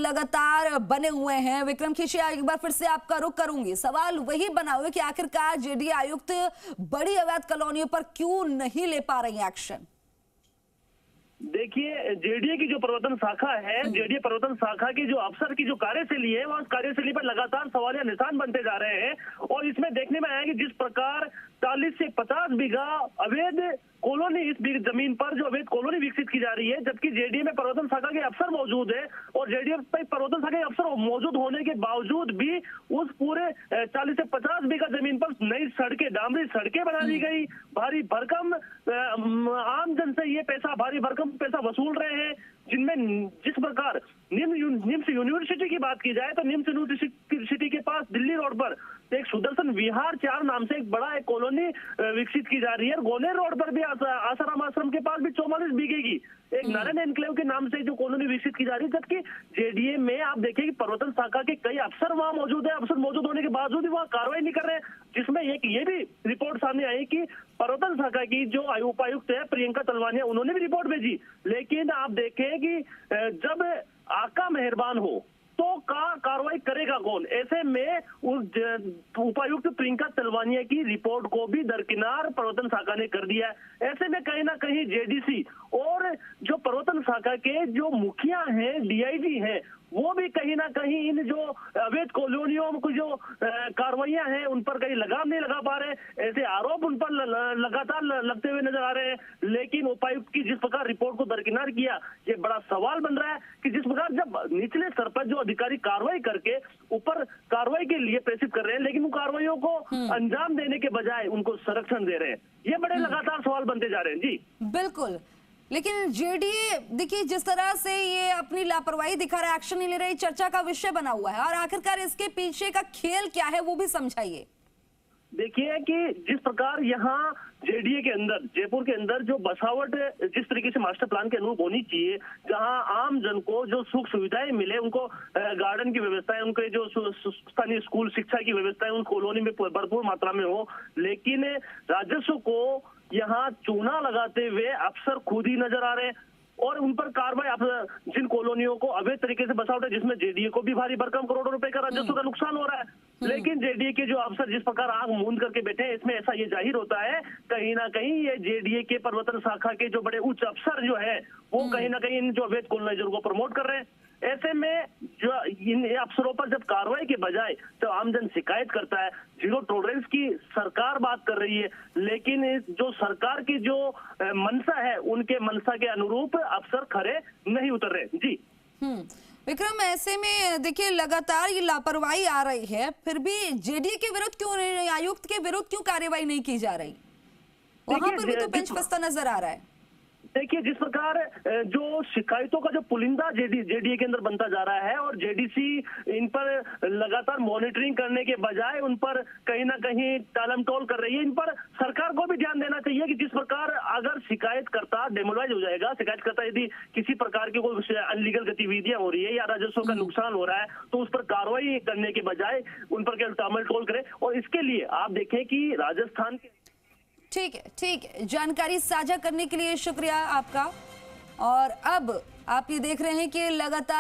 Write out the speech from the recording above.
लगातार बने हुए हैं। विक्रम खिशिया, एक बार फिर से आपका रुख करूंगी। सवाल वही बना हुआ है कि आखिरकार जेडीए आयुक्त बड़ी अवैध कॉलोनियों पर क्यों नहीं ले पा रही एक्शन? देखिए, जेडीए की जो प्रवर्तन शाखा है, जेडीए प्रवर्तन शाखा की जो अफसर की जो कार्यशैली है, वह कार्यशैली पर लगातार सवाल या निशान बनते जा रहे हैं। और इसमें देखने में आया कि जिस प्रकार 40 से 50 बीघा अवैध कॉलोनी, इस जमीन पर जो अवैध कॉलोनी विकसित की जा रही है, जबकि जेडीए में प्रवर्तन शाखा के अफसर मौजूद है और जेडीए में प्रवर्तन शाखा के अफसर मौजूद होने के बावजूद भी उस पूरे 40 से 50 बीघा जमीन पर नई सड़कें, डामरी सड़कें बना दी गई। भारी भरकम आम जन से ये पैसा, भारी भरकम पैसा वसूल रहे हैं, जिनमें जिस प्रकार निम्स यूनिवर्सिटी की बात की जाए तो निम्स यूनिवर्सिटी के पास दिल्ली रोड पर एक सुदर्शन विहार 4 नाम से एक बड़ा एक कॉलोनी विकसित की जा रही है। गोलेर रोड पर भी आसाराम आश्रम के पास भी 44 बीघे की एक नारायण एनक्लेव के नाम से जो कॉलोनी विकसित की जा रही है। जबकि जेडीए में आप देखिए कि प्रवर्तन शाखा के कई अफसर वहां मौजूद है, अफसर मौजूद होने के बावजूद भी वहां कार्रवाई नहीं कर रहे हैं। जिसमें एक ये भी रिपोर्ट सामने आई कि प्रवर्तन शाखा की जो उपायुक्त है प्रियंका तलवानिया, उन्होंने भी रिपोर्ट भेजी। लेकिन आप देखें कि जब आका मेहरबान हो तो कार्रवाई करेगा कौन? ऐसे में उस उपायुक्त प्रियंका तलवानिया की रिपोर्ट को भी दरकिनार प्रवर्तन शाखा ने कर दिया है। ऐसे में कहीं ना कहीं जेडीसी और जो प्रवर्तन शाखा के जो मुखिया हैं, डीआईजी हैं, वो भी कहीं ना कहीं इन जो अवैध कॉलोनियों में जो कार्रवाइयां हैं उन पर कहीं लगाम नहीं लगा पा रहे। ऐसे आरोप उन पर लगातार लगते हुए नजर आ रहे हैं। लेकिन उपायुक्त की जिस प्रकार रिपोर्ट को दरकिनार किया, ये बड़ा सवाल बन रहा है कि जिस प्रकार जब निचले स्तर पर जो अधिकारी कार्रवाई करके ऊपर कार्रवाई के लिए प्रेषित कर रहे हैं, लेकिन उन कार्रवाइयों को अंजाम देने के बजाय उनको संरक्षण दे रहे हैं। ये बड़े लगातार सवाल बनते जा रहे हैं। जी बिल्कुल, लेकिन जेडीए देखिए जिस तरह से ये अपनी लापरवाही दिखा रहा है, एक्शन नहीं ले रही, चर्चा का विषय बना हुआ है। और आखिरकार इसके पीछे का खेल क्या है वो भी समझाइए। देखिए कि जिस प्रकार यहाँ जेडीए के अंदर, जयपुर के अंदर जो बसावट जिस तरीके से मास्टर प्लान के अनुरूप होनी चाहिए, जहां आम जन को जो सुख सुविधाएं मिले, उनको गार्डन की व्यवस्थाएं, उनके जो स्थानीय स्कूल शिक्षा की व्यवस्थाएं उन कॉलोनी में भरपूर मात्रा में हो, लेकिन राजस्व को यहाँ चूना लगाते हुए अफसर खुद ही नजर आ रहे हैं। और उन पर कार्रवाई, जिन कॉलोनियों को अवैध तरीके से बसावट है, जिसमें जेडीए को भी भारी भरकम करोड़ों रुपए का राजस्व का नुकसान हो रहा है, लेकिन जेडीए के जो अफसर जिस प्रकार आंख मूंद करके बैठे हैं, इसमें ऐसा ये जाहिर होता है कहीं ना कहीं ये जेडीए के प्रवर्तन शाखा के जो बड़े उच्च अफसर जो है वो कहीं ना कहीं इन जो अवैध कॉलोनाइजर को प्रमोट कर रहे हैं। ऐसे में जो इन अफसरों पर जब कार्रवाई के बजाय जब आमजन शिकायत करता है, जीरो टॉलरेंस की सरकार बात कर रही है, लेकिन जो सरकार की जो मंशा है, उनके मंशा के अनुरूप अफसर खरे नहीं उतर रहे। जी विक्रम, ऐसे में देखिए लगातार ये लापरवाही आ रही है, फिर भी जेडीए के विरुद्ध क्यों, आयुक्त के विरुद्ध क्यों कार्रवाई नहीं की जा रही? वहां पर भी तो बेंच फंसता नजर आ रहा है। देखिए जिस प्रकार जो शिकायतों का जो पुलिंदा जेडीए के अंदर बनता जा रहा है और जेडीसी इन पर लगातार मॉनिटरिंग करने के बजाय उन पर कहीं ना कहीं टालमटोल कर रही है, इन पर सरकार को भी ध्यान देना चाहिए कि जिस प्रकार अगर शिकायतकर्ता डेमोलाइज हो जाएगा, शिकायतकर्ता यदि किसी प्रकार की कोई अनलीगल गतिविधियां हो रही है या राजस्व का नुकसान हो रहा है, तो उस पर कार्रवाई करने के बजाय उन पर केवल टालमटोल करे। और इसके लिए आप देखें कि राजस्थान के ठीक है, जानकारी साझा करने के लिए शुक्रिया आपका। और अब आप ये देख रहे हैं कि लगातार